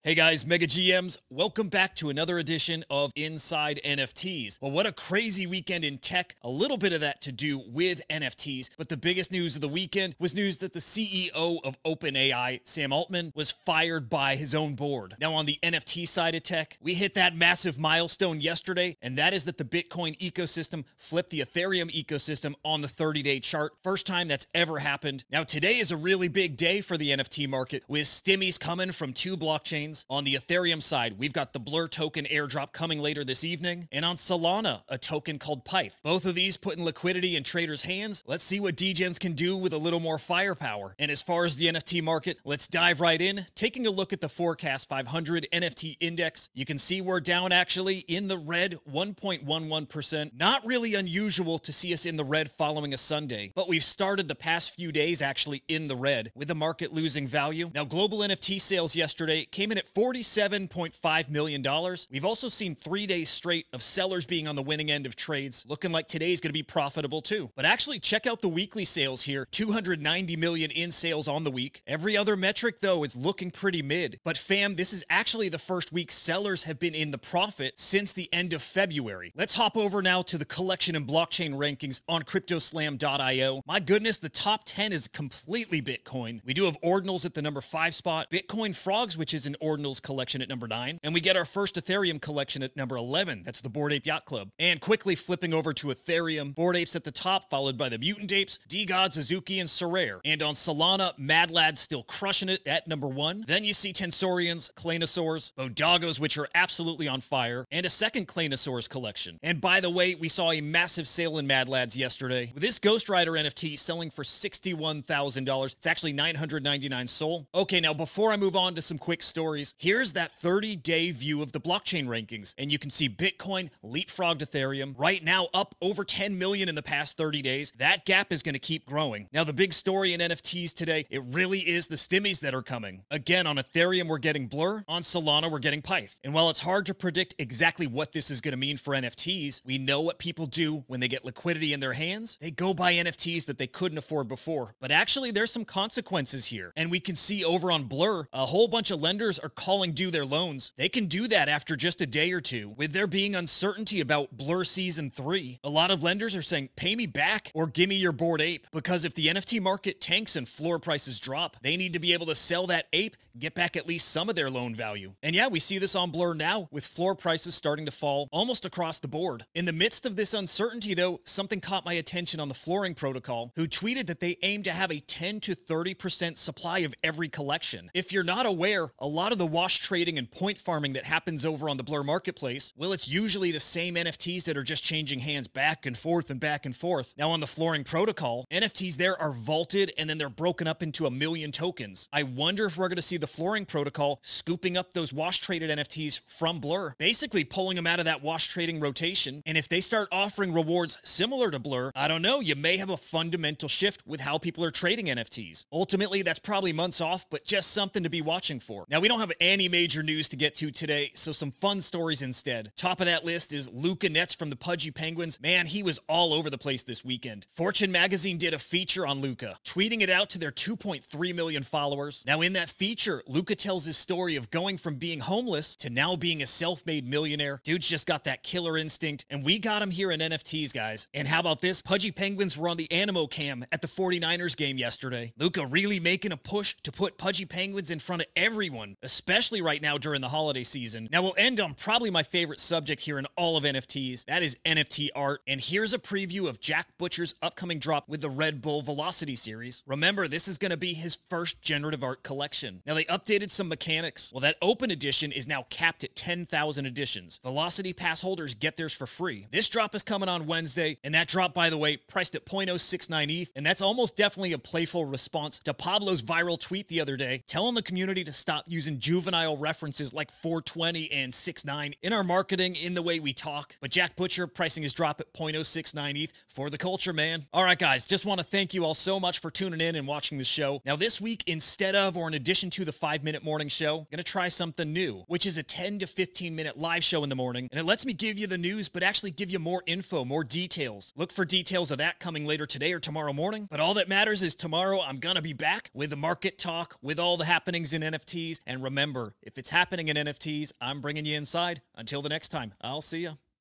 Hey guys, Mega GMs, welcome back to another edition of Inside NFTs. Well, what a crazy weekend in tech. A little bit of that to do with NFTs, but the biggest news of the weekend was news that the CEO of OpenAI, Sam Altman, was fired by his own board. Now, on the NFT side of tech, we hit that massive milestone yesterday, and that is that the Bitcoin ecosystem flipped the Ethereum ecosystem on the 30-day chart. First time that's ever happened. Now, today is a really big day for the NFT market, with Stimmys coming from 2 blockchains. On the Ethereum side, we've got the BLUR token airdrop coming later this evening, and on Solana, a token called PYTH. Both of these putting liquidity in traders' hands. Let's see what degens can do with a little more firepower. And as far as the NFT market, let's dive right in. Taking a look at the Forkast 500 NFT index, you can see we're down actually in the red 1.11%. Not really unusual to see us in the red following a Sunday, but we've started the past few days actually in the red, with the market losing value. Now, global NFT sales yesterday came in at $47.5 million. We've also seen 3 days straight of sellers being on the winning end of trades, looking like today's going to be profitable too. But actually, check out the weekly sales here, 290 million in sales on the week. Every other metric, though, is looking pretty mid. But fam, this is actually the first week sellers have been in the profit since the end of February. Let's hop over now to the collection and blockchain rankings on CryptoSlam.io. My goodness, the top 10 is completely Bitcoin. We do have Ordinals at the number 5 spot, Bitcoin Frogs, which is an Ordinals collection at number 9, and we get our first Ethereum collection at number 11. That's the Bored Ape Yacht Club. And quickly flipping over to Ethereum, Bored Apes at the top, followed by the Mutant Apes, D-God, Suzuki, and Sorare. And on Solana, Mad Lad's still crushing it at number 1. Then you see Tensorians, Claynosaurs, Bodagos, which are absolutely on fire, and a second Claynosaurs collection. And by the way, we saw a massive sale in Mad Lads yesterday, with this Ghost Rider NFT selling for $61,000. It's actually 999 SOL. Okay, now before I move on to some quick stories, here's that 30-day view of the blockchain rankings, and you can see Bitcoin leapfrogged Ethereum, right now up over 10 million in the past 30 days. That gap is going to keep growing. Now, the big story in NFTs today, it really is the Stimmys that are coming. Again, on Ethereum, we're getting BLUR. On Solana, we're getting PYTH. And while it's hard to predict exactly what this is going to mean for NFTs, we know what people do when they get liquidity in their hands. They go buy NFTs that they couldn't afford before. But actually, there's some consequences here. And we can see over on BLUR, a whole bunch of lenders are calling due their loans. They can do that after just a day or two. With there being uncertainty about BLUR Season 3, a lot of lenders are saying, pay me back or give me your Bored Ape. Because if the NFT market tanks and floor prices drop, they need to be able to sell that ape, get back at least some of their loan value. And yeah, we see this on BLUR now, with floor prices starting to fall almost across the board. In the midst of this uncertainty, though, something caught my attention on the flooring protocol, who tweeted that they aim to have a 10 to 30% supply of every collection. If you're not aware, a lot of the wash trading and point farming that happens over on the BLUR marketplace, well, it's usually the same NFTs that are just changing hands back and forth and back and forth. Now, on the flooring protocol, NFTs there are vaulted and then they're broken up into 1 million tokens. I wonder if we're going to see the flooring protocol scooping up those wash traded NFTs from BLUR, basically pulling them out of that wash trading rotation. And if they start offering rewards similar to BLUR, I don't know, you may have a fundamental shift with how people are trading NFTs. Ultimately, that's probably months off, but just something to be watching for. Now, we don't have any major news to get to today, so some fun stories instead. Top of that list is Luca Netz from the Pudgy Penguins. Man, he was all over the place this weekend. Fortune magazine did a feature on Luca, tweeting it out to their 2.3 million followers. Now, in that feature, Luca tells his story of going from being homeless to now being a self-made millionaire. Dude's just got that killer instinct, and we got him here in NFTs, guys. And how about this? Pudgy Penguins were on the Animo cam at the 49ers game yesterday. Luca really making a push to put Pudgy Penguins in front of everyone, especially right now during the holiday season. Now, we'll end on probably my favorite subject here in all of NFTs. That is NFT art. And here's a preview of Jack Butcher's upcoming drop with the Red Bull Velocity series. Remember, this is going to be his first generative art collection. Now, they updated some mechanics. Well, that open edition is now capped at 10,000 editions. Velocity pass holders get theirs for free. This drop is coming on Wednesday, and that drop, by the way, priced at 0.069 ETH, and that's almost definitely a playful response to Pablo's viral tweet the other day, telling the community to stop using juvenile references like 420 and 6.9 in our marketing, in the way we talk. But Jack Butcher pricing his drop at 0.069 ETH for the culture, man. All right, guys, just want to thank you all so much for tuning in and watching the show. Now, this week, instead of or in addition to the 5-minute morning show, I'm gonna try something new, which is a 10 to 15-minute live show in the morning, and it lets me give you the news, but actually give you more info, more details. Look for details of that coming later today or tomorrow morning. But all that matters is tomorrow I'm gonna be back with the market talk, with all the happenings in NFTs, and remember, if it's happening in NFTs, I'm bringing you inside. Until the next time, I'll see ya.